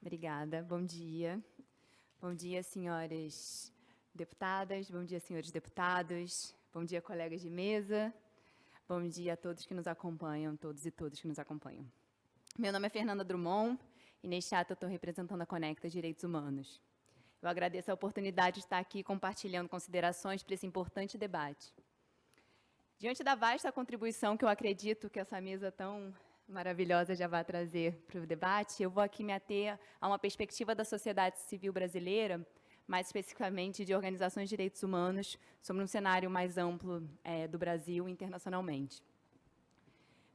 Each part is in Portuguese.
Obrigada. Bom dia. Bom dia, senhoras deputadas. Bom dia, senhores deputados. Bom dia, colegas de mesa. Bom dia a todos que nos acompanham, todos e todas que nos acompanham. Meu nome é Fernanda Drummond e neste ato eu estou representando a Conecta Direitos Humanos. Eu agradeço a oportunidade de estar aqui compartilhando considerações para esse importante debate. Diante da vasta contribuição que eu acredito que essa mesa tão maravilhosa já vai trazer para o debate, eu vou aqui me ater a uma perspectiva da sociedade civil brasileira, mais especificamente de organizações de direitos humanos, sobre um cenário mais amplo do Brasil internacionalmente.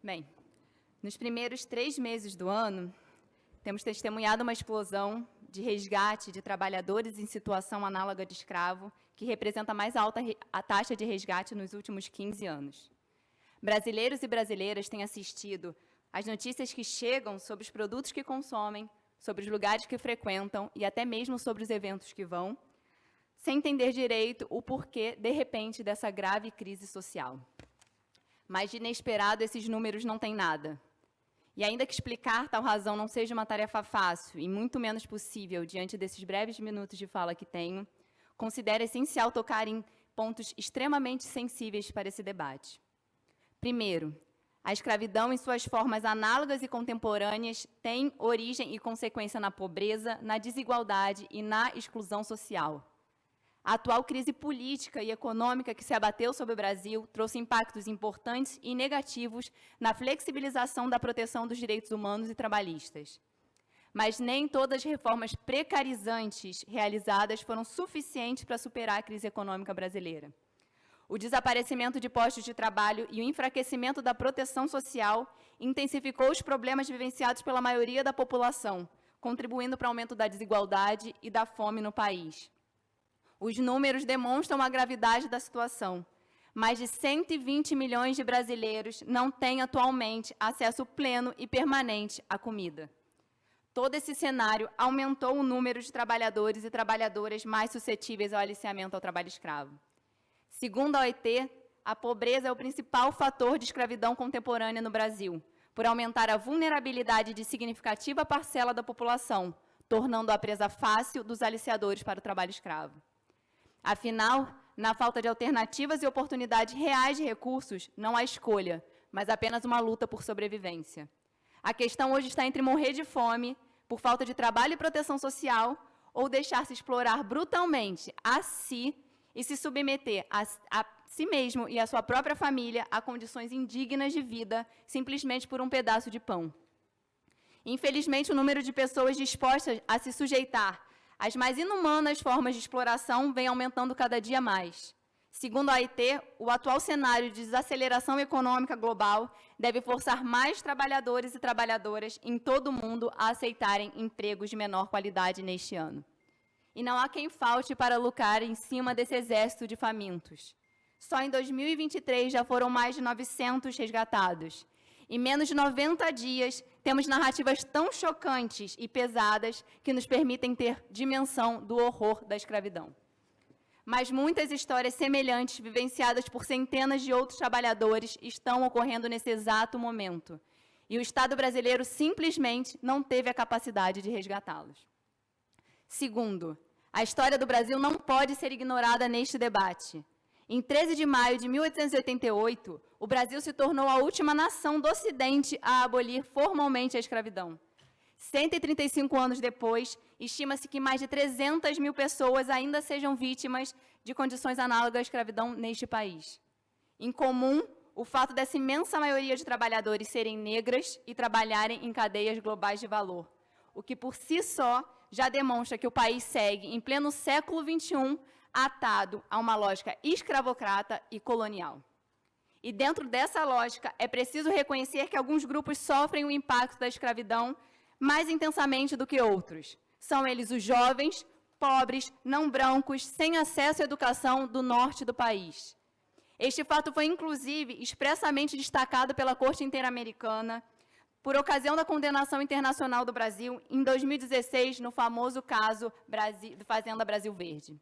Bem, nos primeiros 3 meses do ano, temos testemunhado uma explosão de resgate de trabalhadores em situação análoga de escravo, que representa a mais alta taxa de resgate nos últimos 15 anos. Brasileiros e brasileiras têm assistido às notícias que chegam sobre os produtos que consomem, sobre os lugares que frequentam e até mesmo sobre os eventos que vão, sem entender direito o porquê, de repente, dessa grave crise social. Mas de inesperado, esses números não têm nada. E ainda que explicar tal razão não seja uma tarefa fácil e muito menos possível diante desses breves minutos de fala que tenho, considero essencial tocar em pontos extremamente sensíveis para esse debate. Primeiro, a escravidão em suas formas análogas e contemporâneas tem origem e consequência na pobreza, na desigualdade e na exclusão social. A atual crise política e econômica que se abateu sobre o Brasil trouxe impactos importantes e negativos na flexibilização da proteção dos direitos humanos e trabalhistas. Mas nem todas as reformas precarizantes realizadas foram suficientes para superar a crise econômica brasileira. O desaparecimento de postos de trabalho e o enfraquecimento da proteção social intensificou os problemas vivenciados pela maioria da população, contribuindo para o aumento da desigualdade e da fome no país. Os números demonstram a gravidade da situação. Mais de 120 milhões de brasileiros não têm atualmente acesso pleno e permanente à comida. Todo esse cenário aumentou o número de trabalhadores e trabalhadoras mais suscetíveis ao aliciamento ao trabalho escravo. Segundo a OIT, a pobreza é o principal fator de escravidão contemporânea no Brasil, por aumentar a vulnerabilidade de significativa parcela da população, tornando-a presa fácil dos aliciadores para o trabalho escravo. Afinal, na falta de alternativas e oportunidades reais de recursos, não há escolha, mas apenas uma luta por sobrevivência. A questão hoje está entre morrer de fome, por falta de trabalho e proteção social, ou deixar-se explorar brutalmente a si e se submeter a si mesmo e a sua própria família a condições indignas de vida, simplesmente por um pedaço de pão. Infelizmente, o número de pessoas dispostas a se sujeitar às mais inumanas formas de exploração vem aumentando cada dia mais. Segundo a OIT, o atual cenário de desaceleração econômica global deve forçar mais trabalhadores e trabalhadoras em todo o mundo a aceitarem empregos de menor qualidade neste ano. E não há quem falte para lucrar em cima desse exército de famintos. Só em 2023 já foram mais de 900 resgatados. Em menos de 90 dias, temos narrativas tão chocantes e pesadas que nos permitem ter dimensão do horror da escravidão. Mas muitas histórias semelhantes, vivenciadas por centenas de outros trabalhadores, estão ocorrendo nesse exato momento. E o Estado brasileiro simplesmente não teve a capacidade de resgatá-los. Segundo, a história do Brasil não pode ser ignorada neste debate. Em 13 de maio de 1888, o Brasil se tornou a última nação do Ocidente a abolir formalmente a escravidão. 135 anos depois, estima-se que mais de 300 mil pessoas ainda sejam vítimas de condições análogas à escravidão neste país. Em comum, o fato dessa imensa maioria de trabalhadores serem negras e trabalharem em cadeias globais de valor, o que por si só já demonstra que o país segue, em pleno século XXI, atado a uma lógica escravocrata e colonial. E dentro dessa lógica, é preciso reconhecer que alguns grupos sofrem o impacto da escravidão mais intensamente do que outros. São eles os jovens, pobres, não brancos, sem acesso à educação do norte do país. Este fato foi, inclusive, expressamente destacado pela Corte Interamericana, por ocasião da condenação internacional do Brasil, em 2016, no famoso caso Fazenda Brasil Verde.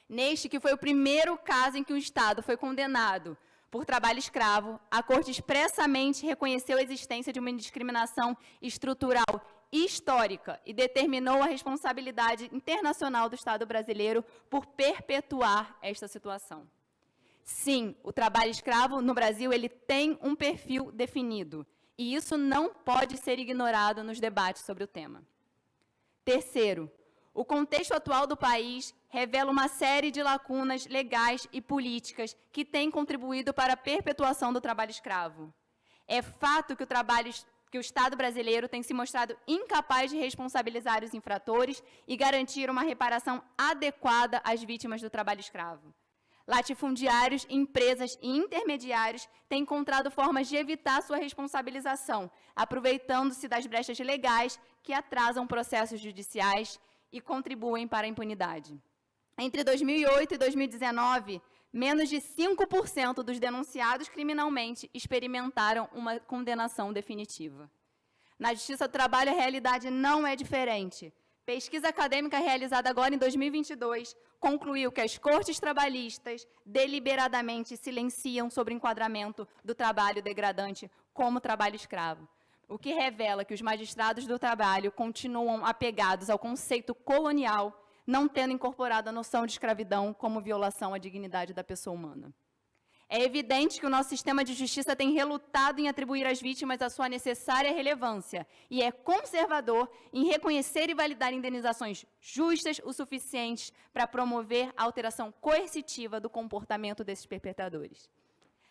Neste, que foi o primeiro caso em que o Estado foi condenado por trabalho escravo, a Corte expressamente reconheceu a existência de uma discriminação estrutural histórica e determinou a responsabilidade internacional do Estado brasileiro por perpetuar esta situação. Sim, o trabalho escravo no Brasil ele tem um perfil definido, e isso não pode ser ignorado nos debates sobre o tema. Terceiro, o contexto atual do país revela uma série de lacunas legais e políticas que têm contribuído para a perpetuação do trabalho escravo. É fato que o Estado brasileiro tem se mostrado incapaz de responsabilizar os infratores e garantir uma reparação adequada às vítimas do trabalho escravo. Latifundiários, empresas e intermediários têm encontrado formas de evitar sua responsabilização, aproveitando-se das brechas legais que atrasam processos judiciais e contribuem para a impunidade. Entre 2008 e 2019, menos de 5% dos denunciados criminalmente experimentaram uma condenação definitiva. Na Justiça do Trabalho, a realidade não é diferente. Pesquisa acadêmica realizada agora em 2022 concluiu que as cortes trabalhistas deliberadamente silenciam sobre o enquadramento do trabalho degradante como trabalho escravo, o que revela que os magistrados do trabalho continuam apegados ao conceito colonial, não tendo incorporado a noção de escravidão como violação à dignidade da pessoa humana. É evidente que o nosso sistema de justiça tem relutado em atribuir às vítimas a sua necessária relevância e é conservador em reconhecer e validar indenizações justas o suficientes para promover a alteração coercitiva do comportamento desses perpetradores.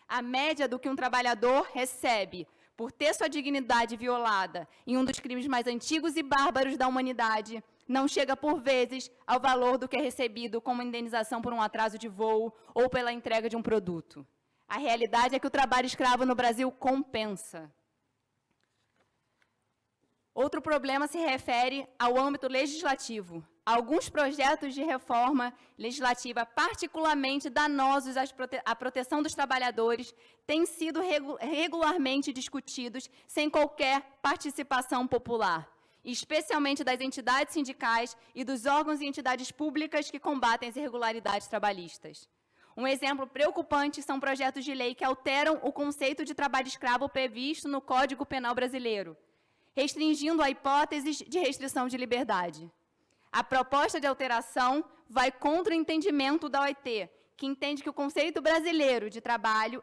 A média do que um trabalhador recebe por ter sua dignidade violada em um dos crimes mais antigos e bárbaros da humanidade não chega, por vezes, ao valor do que é recebido como indenização por um atraso de voo ou pela entrega de um produto. A realidade é que o trabalho escravo no Brasil compensa. Outro problema se refere ao âmbito legislativo. Alguns projetos de reforma legislativa particularmente danosos à proteção dos trabalhadores têm sido regularmente discutidos sem qualquer participação popular, especialmente das entidades sindicais e dos órgãos e entidades públicas que combatem as irregularidades trabalhistas. Um exemplo preocupante são projetos de lei que alteram o conceito de trabalho escravo previsto no Código Penal brasileiro, restringindo a hipóteses de restrição de liberdade. A proposta de alteração vai contra o entendimento da OIT, que entende que o conceito brasileiro de trabalho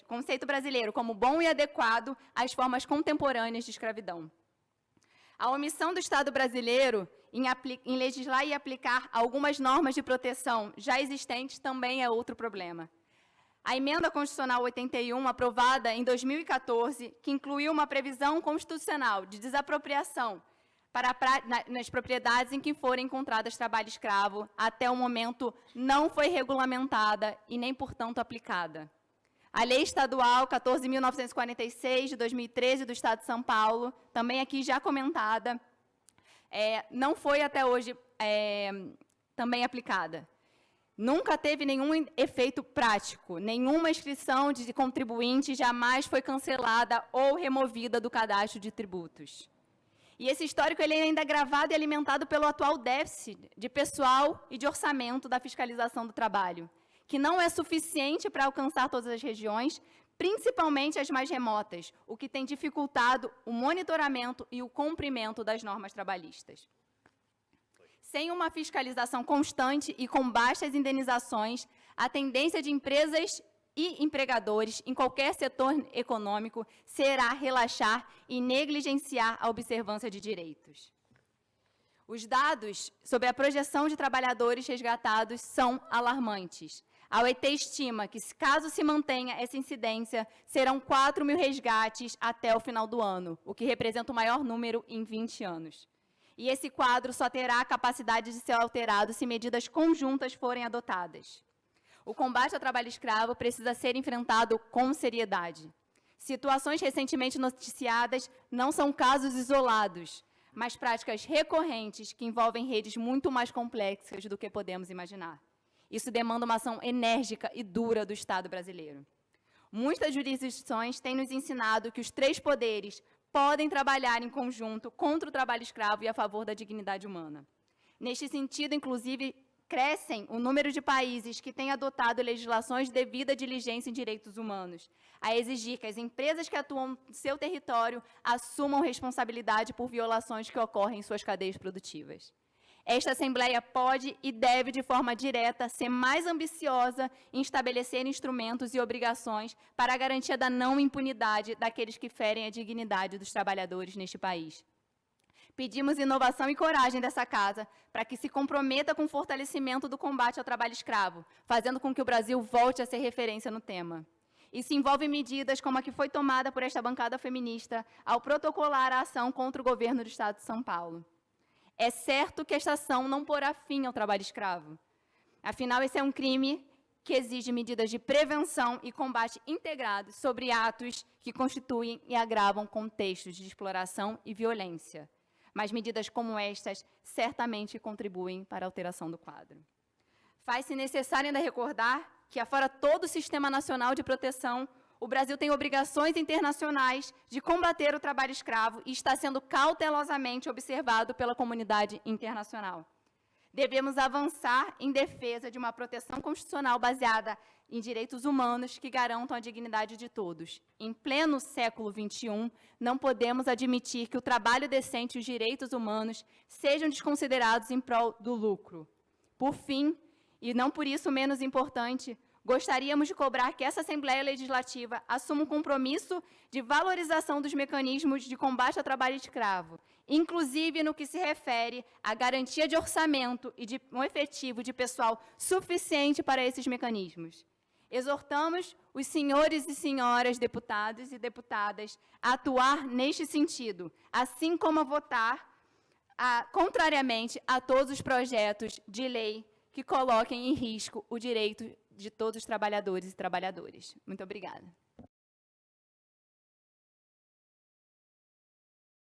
conceito brasileiro como bom e adequado às formas contemporâneas de escravidão. A omissão do Estado brasileiro em legislar e aplicar algumas normas de proteção já existentes também é outro problema. A Emenda Constitucional 81, aprovada em 2014, que incluiu uma previsão constitucional de desapropriação nas propriedades em que forem encontradas trabalho escravo, até o momento não foi regulamentada e nem, portanto, aplicada. A Lei Estadual 14.946, de 2013, do Estado de São Paulo, também aqui já comentada, não foi até hoje também aplicada. Nunca teve nenhum efeito prático, nenhuma inscrição de contribuinte jamais foi cancelada ou removida do cadastro de tributos. E esse histórico ele é ainda agravado e alimentado pelo atual déficit de pessoal e de orçamento da fiscalização do trabalho, que não é suficiente para alcançar todas as regiões, principalmente as mais remotas, o que tem dificultado o monitoramento e o cumprimento das normas trabalhistas. Sem uma fiscalização constante e com baixas indenizações, a tendência de empresas e empregadores em qualquer setor econômico será relaxar e negligenciar a observância de direitos. Os dados sobre a projeção de trabalhadores resgatados são alarmantes. A OIT estima que, caso se mantenha essa incidência, serão 4.000 resgates até o final do ano, o que representa o maior número em 20 anos. E esse quadro só terá a capacidade de ser alterado se medidas conjuntas forem adotadas. O combate ao trabalho escravo precisa ser enfrentado com seriedade. Situações recentemente noticiadas não são casos isolados, mas práticas recorrentes que envolvem redes muito mais complexas do que podemos imaginar. Isso demanda uma ação enérgica e dura do Estado brasileiro. Muitas jurisdições têm nos ensinado que os três poderes podem trabalhar em conjunto contra o trabalho escravo e a favor da dignidade humana. Neste sentido, inclusive, crescem o número de países que têm adotado legislações de devida diligência em direitos humanos, a exigir que as empresas que atuam no seu território assumam responsabilidade por violações que ocorrem em suas cadeias produtivas. Esta Assembleia pode e deve, de forma direta, ser mais ambiciosa em estabelecer instrumentos e obrigações para a garantia da não impunidade daqueles que ferem a dignidade dos trabalhadores neste país. Pedimos inovação e coragem dessa Casa para que se comprometa com o fortalecimento do combate ao trabalho escravo, fazendo com que o Brasil volte a ser referência no tema. Isso envolve medidas como a que foi tomada por esta bancada feminista ao protocolar a ação contra o governo do Estado de São Paulo. É certo que esta ação não porá fim ao trabalho escravo. Afinal, esse é um crime que exige medidas de prevenção e combate integrados sobre atos que constituem e agravam contextos de exploração e violência. Mas medidas como estas certamente contribuem para a alteração do quadro. Faz-se necessário ainda recordar que, afora todo o Sistema Nacional de Proteção, o Brasil tem obrigações internacionais de combater o trabalho escravo e está sendo cautelosamente observado pela comunidade internacional. Devemos avançar em defesa de uma proteção constitucional baseada em direitos humanos que garantam a dignidade de todos. Em pleno século XXI, não podemos admitir que o trabalho decente e os direitos humanos sejam desconsiderados em prol do lucro. Por fim, e não por isso menos importante, gostaríamos de cobrar que essa Assembleia Legislativa assuma um compromisso de valorização dos mecanismos de combate ao trabalho escravo, inclusive no que se refere à garantia de orçamento e de um efetivo de pessoal suficiente para esses mecanismos. Exortamos os senhores e senhoras deputados e deputadas a atuar neste sentido, assim como a votar contrariamente a todos os projetos de lei que coloquem em risco o direito de todos os trabalhadores e trabalhadoras. Muito obrigada.